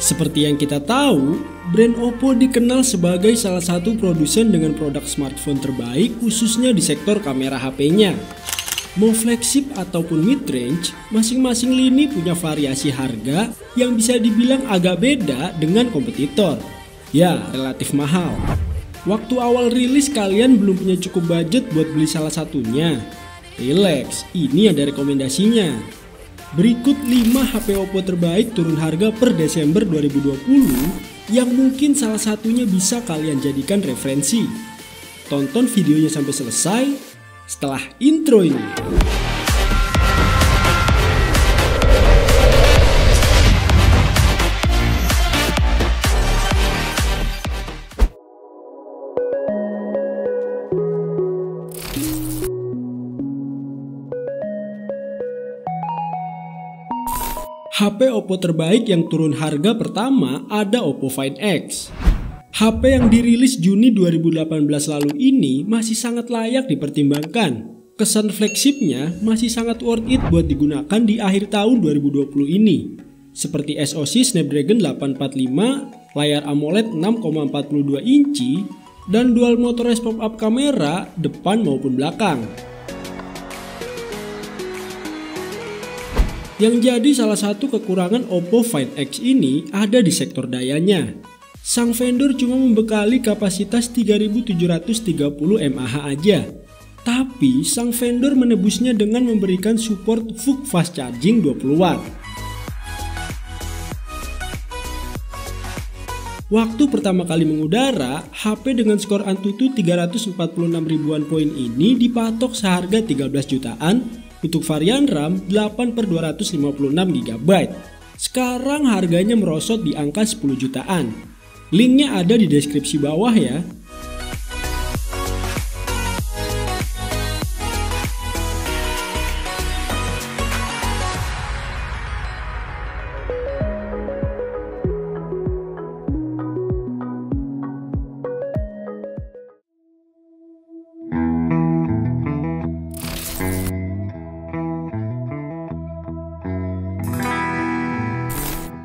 Seperti yang kita tahu, brand Oppo dikenal sebagai salah satu produsen dengan produk smartphone terbaik khususnya di sektor kamera HP-nya. Mau flagship ataupun mid-range, masing-masing lini punya variasi harga yang bisa dibilang agak beda dengan kompetitor. Ya, relatif mahal. Waktu awal rilis kalian belum punya cukup budget buat beli salah satunya. Relax, ini ada rekomendasinya. Berikut 5 HP Oppo terbaik turun harga per Desember 2020 yang mungkin salah satunya bisa kalian jadikan referensi. Tonton videonya sampai selesai setelah intro ini. HP Oppo terbaik yang turun harga pertama ada Oppo Find X. HP yang dirilis Juni 2018 lalu ini masih sangat layak dipertimbangkan. Kesan flagshipnya masih sangat worth it buat digunakan di akhir tahun 2020 ini. Seperti SoC Snapdragon 845, layar AMOLED 6,42 inci, dan dual motorized pop-up kamera depan maupun belakang. Yang jadi salah satu kekurangan Oppo Find X ini ada di sektor dayanya. Sang vendor cuma membekali kapasitas 3730 mAh aja. Tapi sang vendor menebusnya dengan memberikan support VOOC fast charging 20 watt. Waktu pertama kali mengudara, HP dengan skor Antutu 346 ribuan poin ini dipatok seharga 13 jutaan untuk varian RAM 8/256 GB. Sekarang harganya merosot di angka 10 jutaan. Linknya ada di deskripsi bawah ya.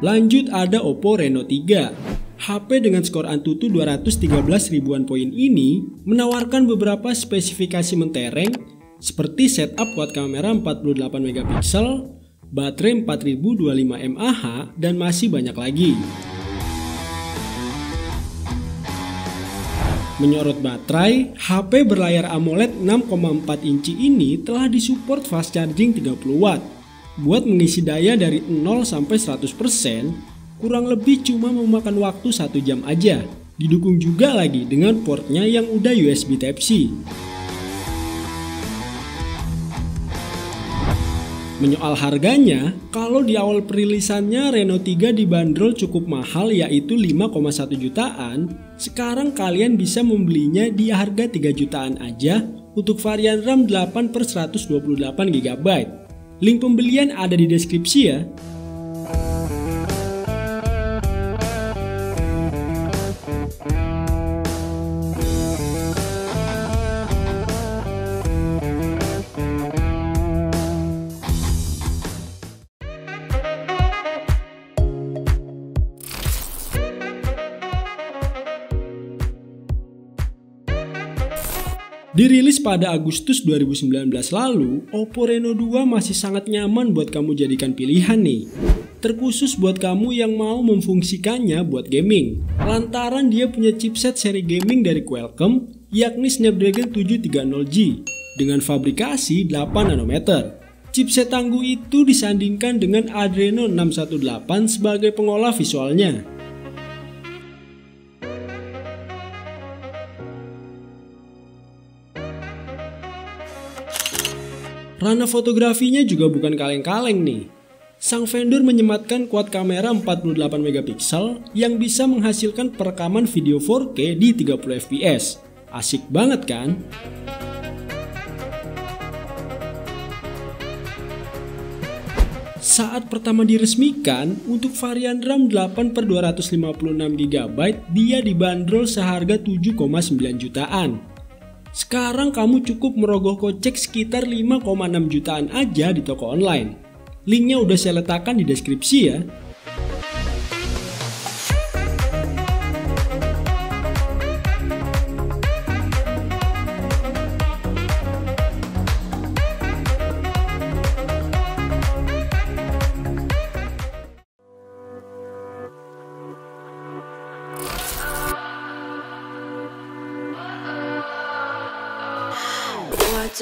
Lanjut ada Oppo Reno 3. HP dengan skor Antutu 213 ribuan poin ini menawarkan beberapa spesifikasi mentereng seperti setup quad kamera 48 megapiksel, baterai 4025 mAh, dan masih banyak lagi. Menyorot baterai, HP berlayar AMOLED 6,4 inci ini telah disupport fast charging 30 watt. Buat mengisi daya dari 0 sampai 100%, kurang lebih cuma memakan waktu 1 jam aja. Didukung juga lagi dengan portnya yang udah USB Type-C. Menyoal harganya, kalau di awal perilisannya Reno 3 dibanderol cukup mahal yaitu 5,1 jutaan, sekarang kalian bisa membelinya di harga 3 jutaan aja untuk varian RAM 8/128 GB. Link pembelian ada di deskripsi ya. Dirilis pada Agustus 2019 lalu, Oppo Reno 2 masih sangat nyaman buat kamu jadikan pilihan nih. Terkhusus buat kamu yang mau memfungsikannya buat gaming. Lantaran dia punya chipset seri gaming dari Qualcomm, yakni Snapdragon 730G, dengan fabrikasi 8 nanometer. Chipset tangguh itu disandingkan dengan Adreno 618 sebagai pengolah visualnya. Ranah fotografinya juga bukan kaleng-kaleng nih. Sang vendor menyematkan quad kamera 48 megapiksel yang bisa menghasilkan perekaman video 4K di 30 fps. Asik banget kan? Saat pertama diresmikan, untuk varian RAM 8/256 GB dia dibanderol seharga 7,9 jutaan. Sekarang kamu cukup merogoh kocek sekitar 5,6 jutaan aja di toko online. Linknya udah saya letakkan di deskripsi ya.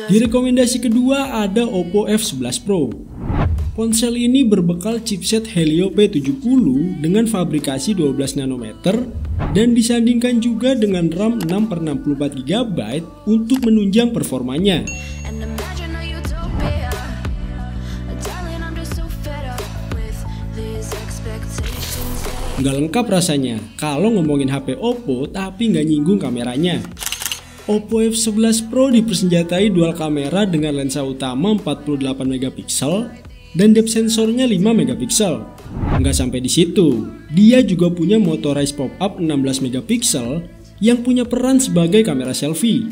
Di rekomendasi kedua ada Oppo F11 Pro. Ponsel ini berbekal chipset Helio P70 dengan fabrikasi 12 nanometer dan disandingkan juga dengan RAM 6/64GB untuk menunjang performanya. Nggak lengkap rasanya kalau ngomongin HP Oppo tapi nggak nyinggung kameranya. Oppo F11 Pro dipersenjatai dual kamera dengan lensa utama 48 megapiksel dan depth sensornya 5 megapiksel. Nggak sampai di situ, dia juga punya motorized pop-up 16 megapiksel yang punya peran sebagai kamera selfie.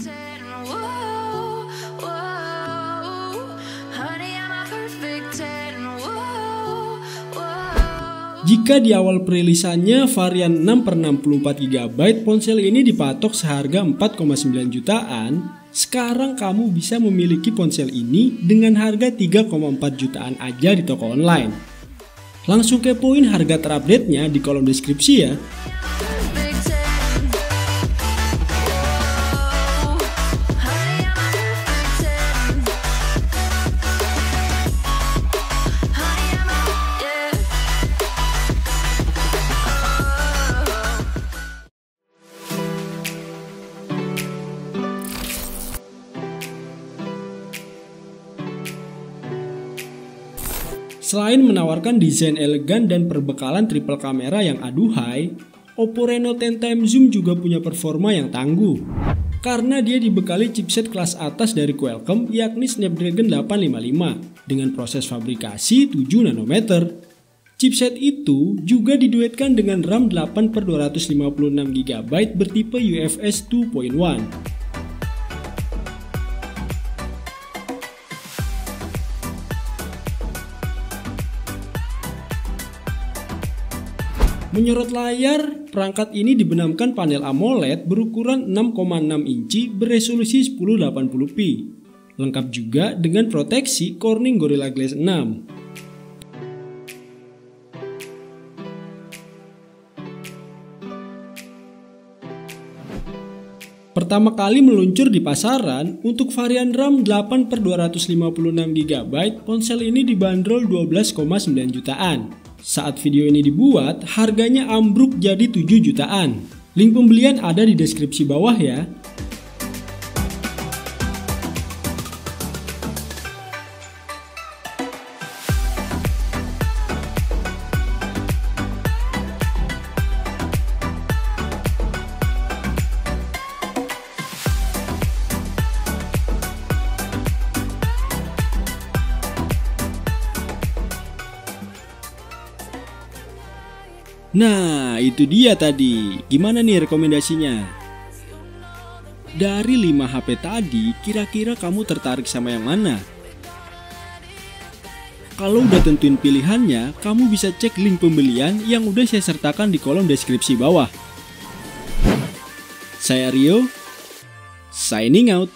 Jika di awal perilisannya varian 6/64GB ponsel ini dipatok seharga 4,9 jutaan, sekarang kamu bisa memiliki ponsel ini dengan harga 3,4 jutaan aja di toko online. Langsung kepoin harga terupdate-nya di kolom deskripsi ya. Selain menawarkan desain elegan dan perbekalan triple kamera yang aduhai, Oppo Reno 10x Zoom juga punya performa yang tangguh. Karena dia dibekali chipset kelas atas dari Qualcomm yakni Snapdragon 855 dengan proses fabrikasi 7 nanometer. Chipset itu juga diduetkan dengan RAM 8/256GB bertipe UFS 2.1. Menyorot layar, perangkat ini dibenamkan panel AMOLED berukuran 6,6 inci beresolusi 1080p. Lengkap juga dengan proteksi Corning Gorilla Glass 6. Pertama kali meluncur di pasaran, untuk varian RAM 8/256GB, ponsel ini dibanderol 12,9 jutaan. Saat video ini dibuat, harganya ambruk jadi 7 jutaan. Link pembelian ada di deskripsi bawah ya. Nah, itu dia tadi. Gimana nih rekomendasinya? Dari 5 HP tadi, kira-kira kamu tertarik sama yang mana? Kalau udah tentuin pilihannya, kamu bisa cek link pembelian yang udah saya sertakan di kolom deskripsi bawah. Saya Rio, signing out.